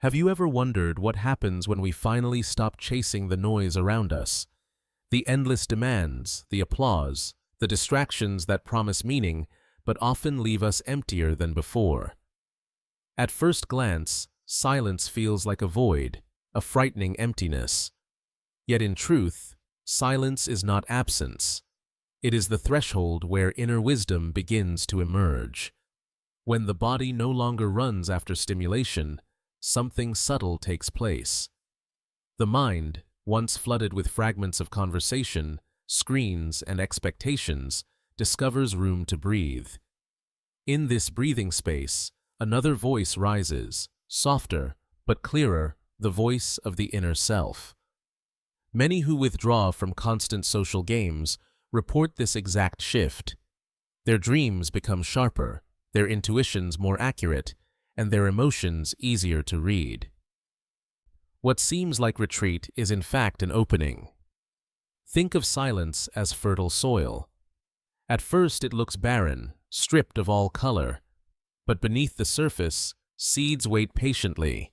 Have you ever wondered what happens when we finally stop chasing the noise around us? The endless demands, the applause, the distractions that promise meaning but often leave us emptier than before. At first glance, silence feels like a void, a frightening emptiness. Yet in truth, silence is not absence. It is the threshold where inner wisdom begins to emerge. When the body no longer runs after stimulation, something subtle takes place. The mind, once flooded with fragments of conversation, screens, and expectations, discovers room to breathe. In this breathing space, another voice rises, softer but clearer, the voice of the inner self. Many who withdraw from constant social games report this exact shift. Their dreams become sharper, their intuitions more accurate, and their emotions easier to read. What seems like retreat is in fact an opening. Think of silence as fertile soil. At first it looks barren, stripped of all color, but beneath the surface, seeds wait patiently.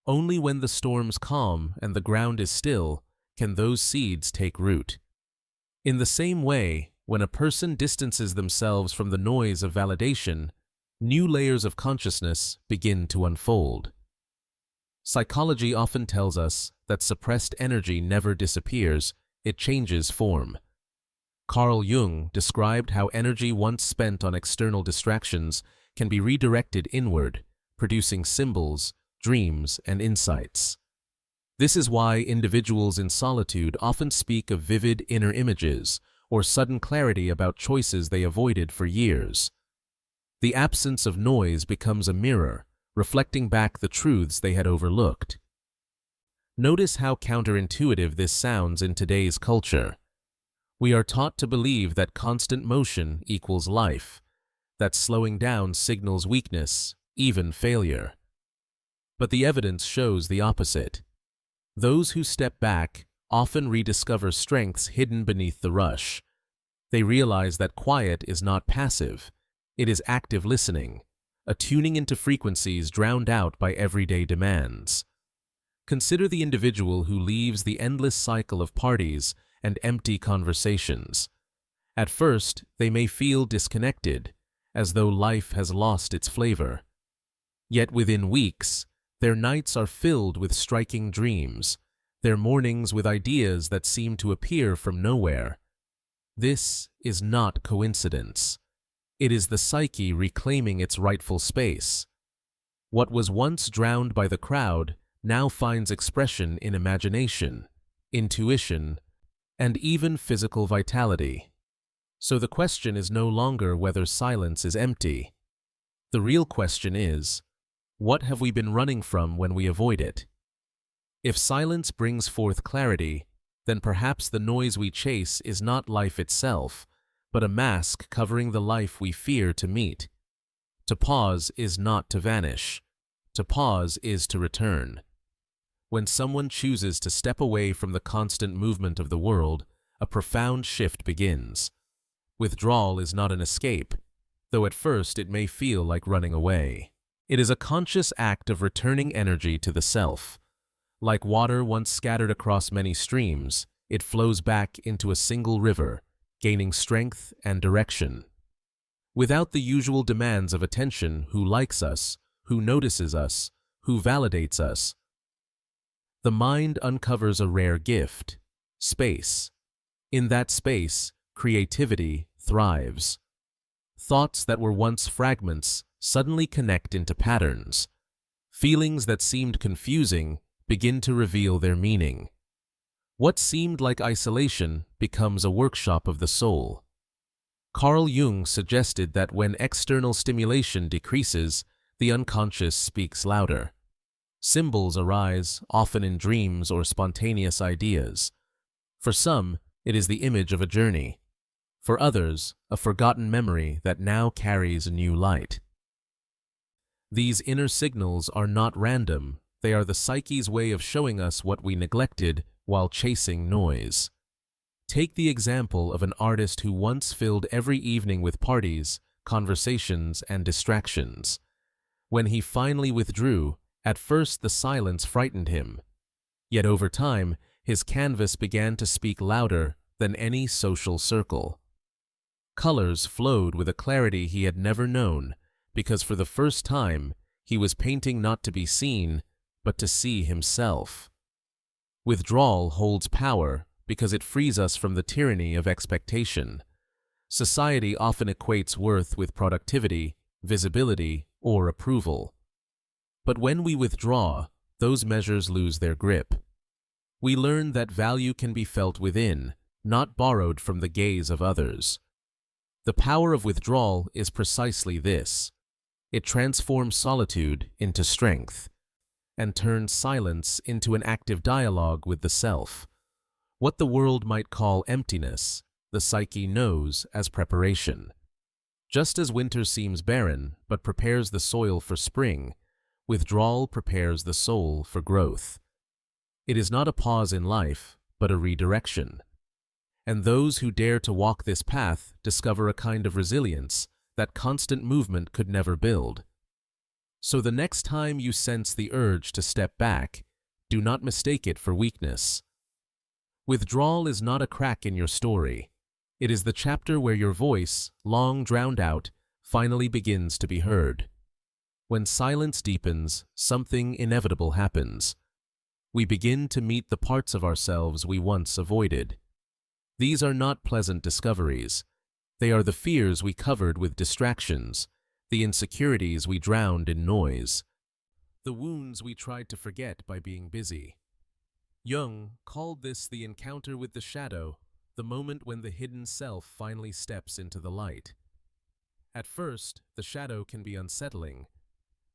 Only when the storms calm and the ground is still can those seeds take root. In the same way, when a person distances themselves from the noise of validation, new layers of consciousness begin to unfold. Psychology often tells us that suppressed energy never disappears, it changes form. Carl Jung described how energy once spent on external distractions can be redirected inward, producing symbols, dreams, and insights. This is why individuals in solitude often speak of vivid inner images or sudden clarity about choices they avoided for years. The absence of noise becomes a mirror, reflecting back the truths they had overlooked. Notice how counterintuitive this sounds in today's culture. We are taught to believe that constant motion equals life, that slowing down signals weakness, even failure. But the evidence shows the opposite. Those who step back often rediscover strengths hidden beneath the rush. They realize that quiet is not passive, it is active listening, a tuning into frequencies drowned out by everyday demands. Consider the individual who leaves the endless cycle of parties and empty conversations. At first, they may feel disconnected, as though life has lost its flavor. Yet within weeks, their nights are filled with striking dreams, their mornings with ideas that seem to appear from nowhere. This is not coincidence. It is the psyche reclaiming its rightful space. What was once drowned by the crowd now finds expression in imagination, intuition, and even physical vitality. So the question is no longer whether silence is empty. The real question is, what have we been running from when we avoid it? If silence brings forth clarity, then perhaps the noise we chase is not life itself, but a mask covering the life we fear to meet. To pause is not to vanish. To pause is to return. When someone chooses to step away from the constant movement of the world, a profound shift begins. Withdrawal is not an escape, though at first it may feel like running away. It is a conscious act of returning energy to the self. Like water once scattered across many streams, it flows back into a single river, gaining strength and direction. Without the usual demands of attention, who likes us, who notices us, who validates us, the mind uncovers a rare gift, space. In that space, creativity thrives. Thoughts that were once fragments suddenly connect into patterns. Feelings that seemed confusing begin to reveal their meaning. What seemed like isolation becomes a workshop of the soul. Carl Jung suggested that when external stimulation decreases, the unconscious speaks louder. Symbols arise, often in dreams or spontaneous ideas. For some, it is the image of a journey. For others, a forgotten memory that now carries a new light. These inner signals are not random, they are the psyche's way of showing us what we neglected while chasing noise. Take the example of an artist who once filled every evening with parties, conversations, and distractions. When he finally withdrew, At first, the silence frightened him. Yet over time, his canvas began to speak louder than any social circle. Colors flowed with a clarity he had never known, because for the first time, he was painting not to be seen, but to see himself. Withdrawal holds power because it frees us from the tyranny of expectation. Society often equates worth with productivity, visibility, or approval. But when we withdraw, those measures lose their grip. We learn that value can be felt within, not borrowed from the gaze of others. The power of withdrawal is precisely this. It transforms solitude into strength, and turns silence into an active dialogue with the self. What the world might call emptiness, the psyche knows as preparation. Just as winter seems barren but prepares the soil for spring, withdrawal prepares the soul for growth. It is not a pause in life, but a redirection. And those who dare to walk this path discover a kind of resilience that constant movement could never build. So the next time you sense the urge to step back, do not mistake it for weakness. Withdrawal is not a crack in your story. It is the chapter where your voice, long drowned out, finally begins to be heard. When silence deepens, something inevitable happens. We begin to meet the parts of ourselves we once avoided. These are not pleasant discoveries. They are the fears we covered with distractions, the insecurities we drowned in noise, the wounds we tried to forget by being busy. Jung called this the encounter with the shadow, the moment when the hidden self finally steps into the light. At first, the shadow can be unsettling.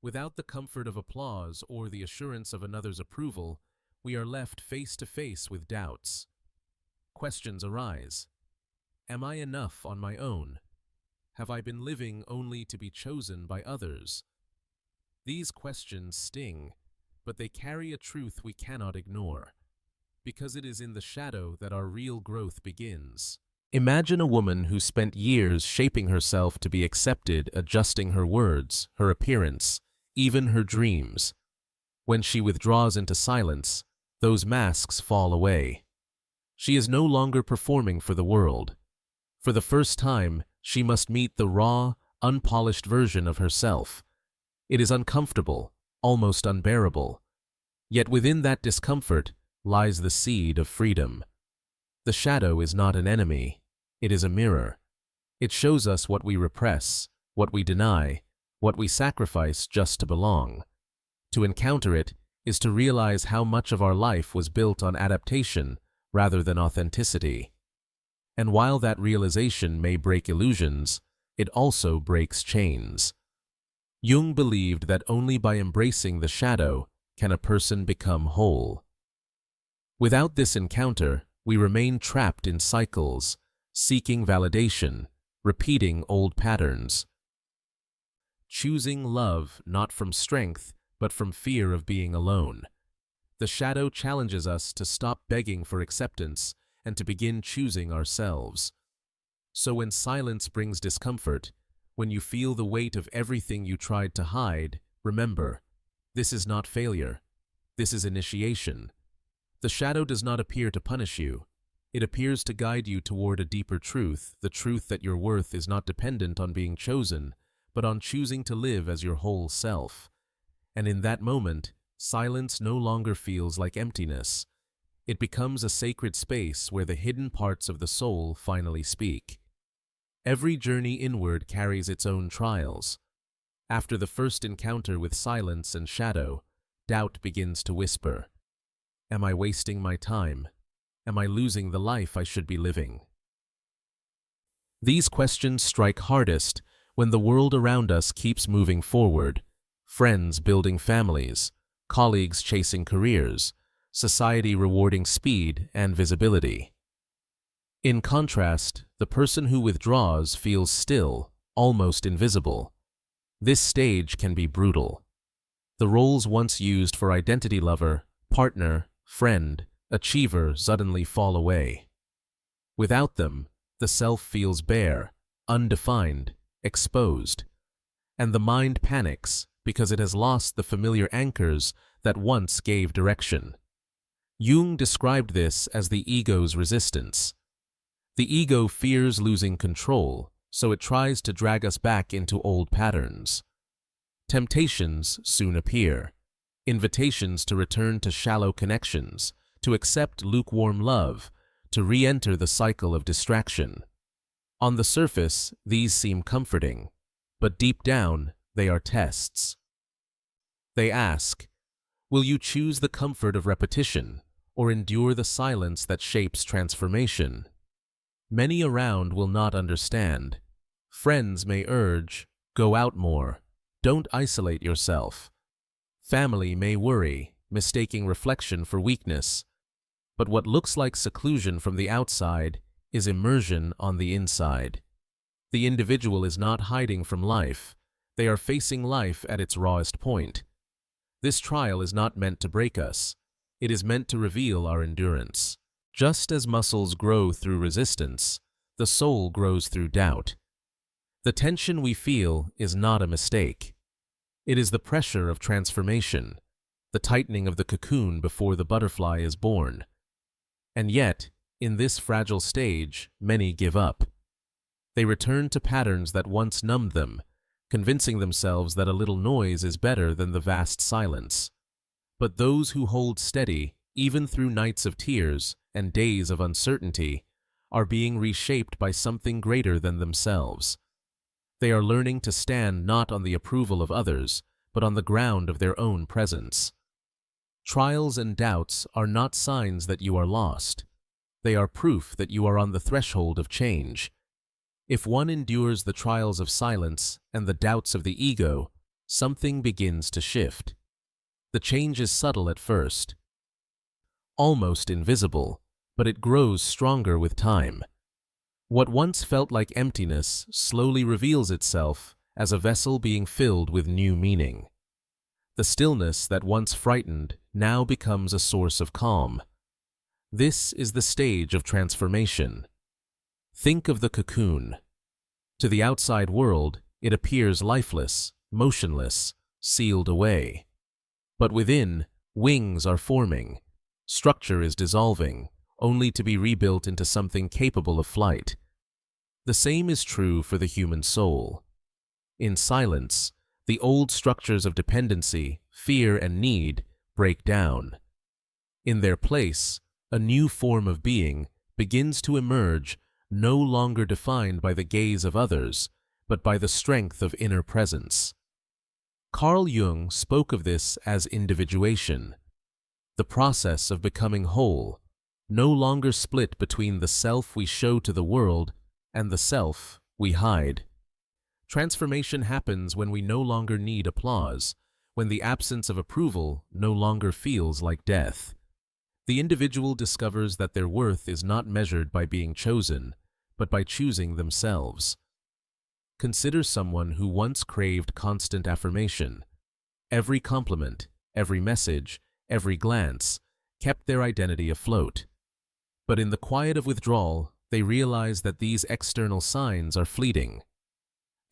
Without the comfort of applause or the assurance of another's approval, we are left face to face with doubts. Questions arise. Am I enough on my own? Have I been living only to be chosen by others? These questions sting, but they carry a truth we cannot ignore, because it is in the shadow that our real growth begins. Imagine a woman who spent years shaping herself to be accepted, adjusting her words, her appearance, even her dreams. When she withdraws into silence, those masks fall away. She is no longer performing for the world. For the first time, she must meet the raw, unpolished version of herself. It is uncomfortable, almost unbearable. Yet within that discomfort lies the seed of freedom. The shadow is not an enemy. It is a mirror. It shows us what we repress, what we deny, what we sacrifice just to belong. To encounter it is to realize how much of our life was built on adaptation rather than authenticity. And while that realization may break illusions, it also breaks chains. Jung believed that only by embracing the shadow can a person become whole. Without this encounter, we remain trapped in cycles, seeking validation, repeating old patterns. Choosing love not from strength, but from fear of being alone. The shadow challenges us to stop begging for acceptance and to begin choosing ourselves. So when silence brings discomfort, when you feel the weight of everything you tried to hide, remember, this is not failure. This is initiation. The shadow does not appear to punish you. It appears to guide you toward a deeper truth, the truth that your worth is not dependent on being chosen, but on choosing to live as your whole self. And in that moment, silence no longer feels like emptiness. It becomes a sacred space where the hidden parts of the soul finally speak. Every journey inward carries its own trials. After the first encounter with silence and shadow, doubt begins to whisper. Am I wasting my time? Am I losing the life I should be living? These questions strike hardest when the world around us keeps moving forward. Friends building families, colleagues chasing careers, society rewarding speed and visibility. In contrast, the person who withdraws feels still, almost invisible. This stage can be brutal. The roles once used for identity lover, partner, friend, achiever suddenly fall away. Without them, the self feels bare, undefined, exposed, and the mind panics because it has lost the familiar anchors that once gave direction. Jung described this as the ego's resistance. The ego fears losing control, so it tries to drag us back into old patterns. Temptations soon appear, invitations to return to shallow connections, to accept lukewarm love, to re-enter the cycle of distraction. On the surface, these seem comforting, but deep down, they are tests. They ask, will you choose the comfort of repetition, or endure the silence that shapes transformation? Many around will not understand. Friends may urge, go out more, don't isolate yourself. Family may worry, mistaking reflection for weakness. But what looks like seclusion from the outside is immersion on the inside. The individual is not hiding from life. They are facing life at its rawest point. This trial is not meant to break us. It is meant to reveal our endurance. Just as muscles grow through resistance, the soul grows through doubt. The tension we feel is not a mistake. It is the pressure of transformation, the tightening of the cocoon before the butterfly is born. And yet, in this fragile stage, many give up. They return to patterns that once numbed them, convincing themselves that a little noise is better than the vast silence. But those who hold steady, even through nights of tears and days of uncertainty, are being reshaped by something greater than themselves. They are learning to stand not on the approval of others, but on the ground of their own presence. Trials and doubts are not signs that you are lost. They are proof that you are on the threshold of change. If one endures the trials of silence and the doubts of the ego, something begins to shift. The change is subtle at first, almost invisible, but it grows stronger with time. What once felt like emptiness slowly reveals itself as a vessel being filled with new meaning. The stillness that once frightened now becomes a source of calm. This is the stage of transformation. Think of the cocoon. To the outside world, it appears lifeless, motionless, sealed away. But within, wings are forming. Structure is dissolving, only to be rebuilt into something capable of flight. The same is true for the human soul. In silence, the old structures of dependency, fear, and need break down. In their place, a new form of being begins to emerge, no longer defined by the gaze of others, but by the strength of inner presence. Carl Jung spoke of this as individuation, the process of becoming whole, no longer split between the self we show to the world and the self we hide. Transformation happens when we no longer need applause, when the absence of approval no longer feels like death. The individual discovers that their worth is not measured by being chosen, but by choosing themselves. Consider someone who once craved constant affirmation. Every compliment, every message, every glance kept their identity afloat. But in the quiet of withdrawal, they realize that these external signs are fleeting.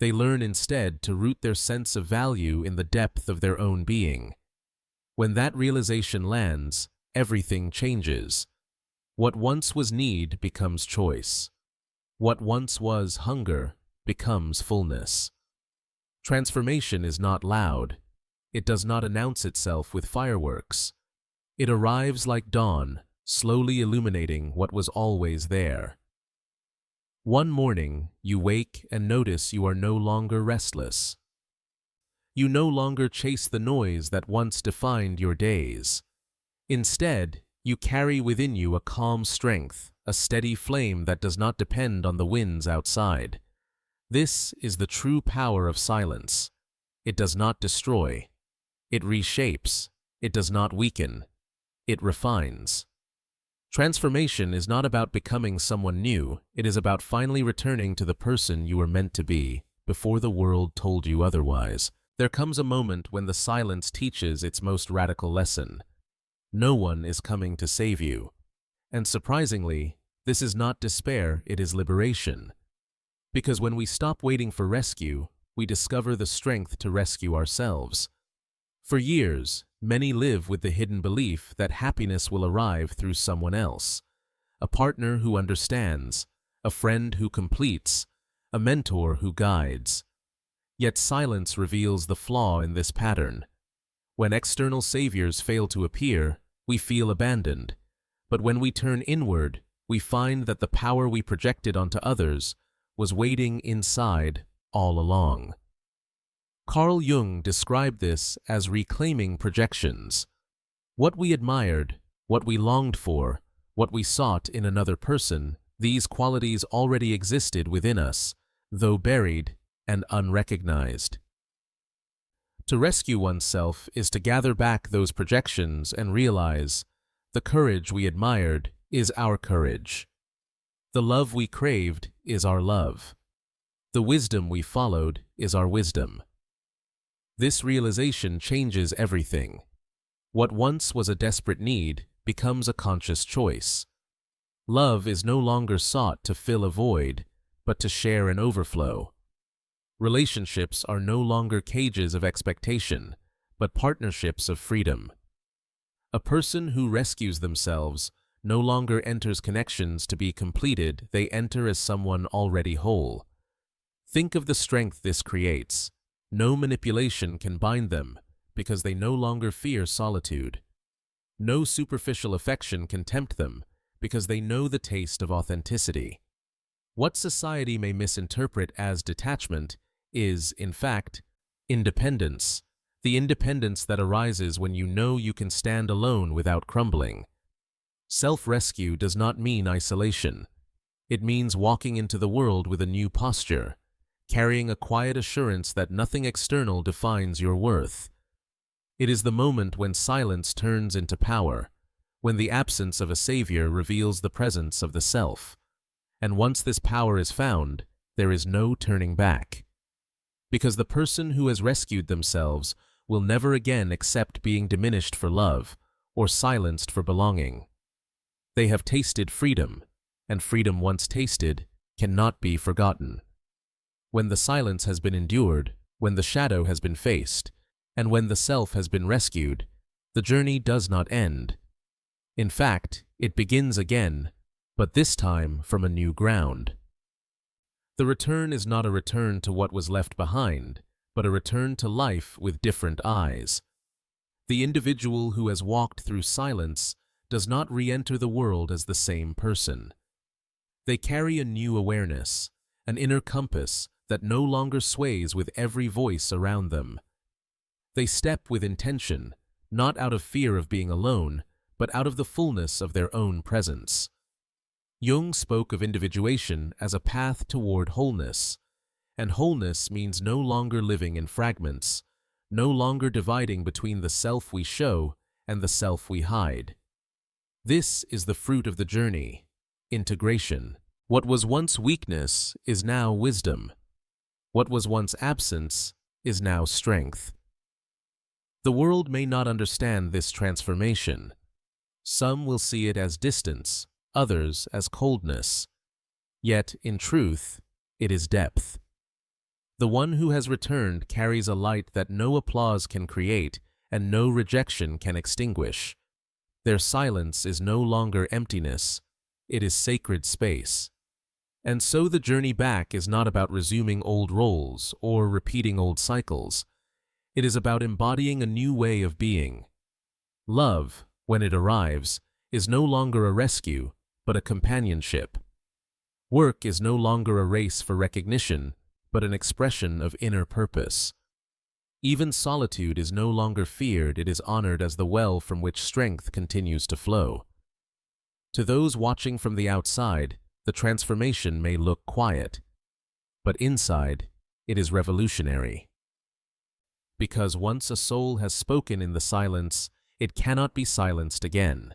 They learn instead to root their sense of value in the depth of their own being. When that realization lands, everything changes. What once was need becomes choice. What once was hunger becomes fullness. Transformation is not loud. It does not announce itself with fireworks. It arrives like dawn, slowly illuminating what was always there. One morning, you wake and notice you are no longer restless. You no longer chase the noise that once defined your days. Instead, you carry within you a calm strength, a steady flame that does not depend on the winds outside. This is the true power of silence. It does not destroy. It reshapes. It does not weaken. It refines. Transformation is not about becoming someone new. It is about finally returning to the person you were meant to be before the world told you otherwise. There comes a moment when the silence teaches its most radical lesson. No one is coming to save you. And surprisingly, this is not despair, it is liberation. Because when we stop waiting for rescue, we discover the strength to rescue ourselves. For years, many live with the hidden belief that happiness will arrive through someone else, a partner who understands, a friend who completes, a mentor who guides. Yet silence reveals the flaw in this pattern. When external saviors fail to appear, we feel abandoned. But when we turn inward, we find that the power we projected onto others was waiting inside all along. Carl Jung described this as reclaiming projections. What we admired, what we longed for, what we sought in another person, these qualities already existed within us, though buried and unrecognized. To rescue oneself is to gather back those projections and realize the courage we admired is our courage. The love we craved is our love. The wisdom we followed is our wisdom. This realization changes everything. What once was a desperate need becomes a conscious choice. Love is no longer sought to fill a void, but to share an overflow. Relationships are no longer cages of expectation, but partnerships of freedom. A person who rescues themselves no longer enters connections to be completed, they enter as someone already whole. Think of the strength this creates. No manipulation can bind them, because they no longer fear solitude. No superficial affection can tempt them, because they know the taste of authenticity. What society may misinterpret as detachment is, in fact, independence, the independence that arises when you know you can stand alone without crumbling. Self-rescue does not mean isolation. It means walking into the world with a new posture, carrying a quiet assurance that nothing external defines your worth. It is the moment when silence turns into power, when the absence of a savior reveals the presence of the self. And once this power is found, there is no turning back. Because the person who has rescued themselves will never again accept being diminished for love or silenced for belonging. They have tasted freedom, and freedom once tasted cannot be forgotten. When the silence has been endured, when the shadow has been faced, and when the self has been rescued, the journey does not end. In fact, it begins again, but this time from a new ground. The return is not a return to what was left behind, but a return to life with different eyes. The individual who has walked through silence does not re-enter the world as the same person. They carry a new awareness, an inner compass that no longer sways with every voice around them. They step with intention, not out of fear of being alone, but out of the fullness of their own presence. Jung spoke of individuation as a path toward wholeness, and wholeness means no longer living in fragments, no longer dividing between the self we show and the self we hide. This is the fruit of the journey, integration. What was once weakness is now wisdom. What was once absence is now strength. The world may not understand this transformation. Some will see it as distance, others as coldness. Yet, in truth, it is depth. The one who has returned carries a light that no applause can create and no rejection can extinguish. Their silence is no longer emptiness, it is sacred space. And so the journey back is not about resuming old roles or repeating old cycles. It is about embodying a new way of being. Love, when it arrives, is no longer a rescue, but a companionship. Work is no longer a race for recognition, but an expression of inner purpose. Even solitude is no longer feared, it is honored as the well from which strength continues to flow. To those watching from the outside, the transformation may look quiet, but inside, it is revolutionary. Because once a soul has spoken in the silence, it cannot be silenced again.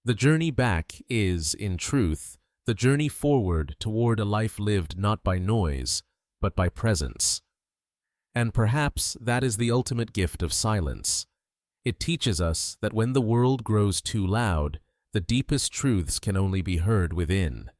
The journey back is, in truth, the journey forward toward a life lived not by noise, but by presence. And perhaps that is the ultimate gift of silence. It teaches us that when the world grows too loud, the deepest truths can only be heard within.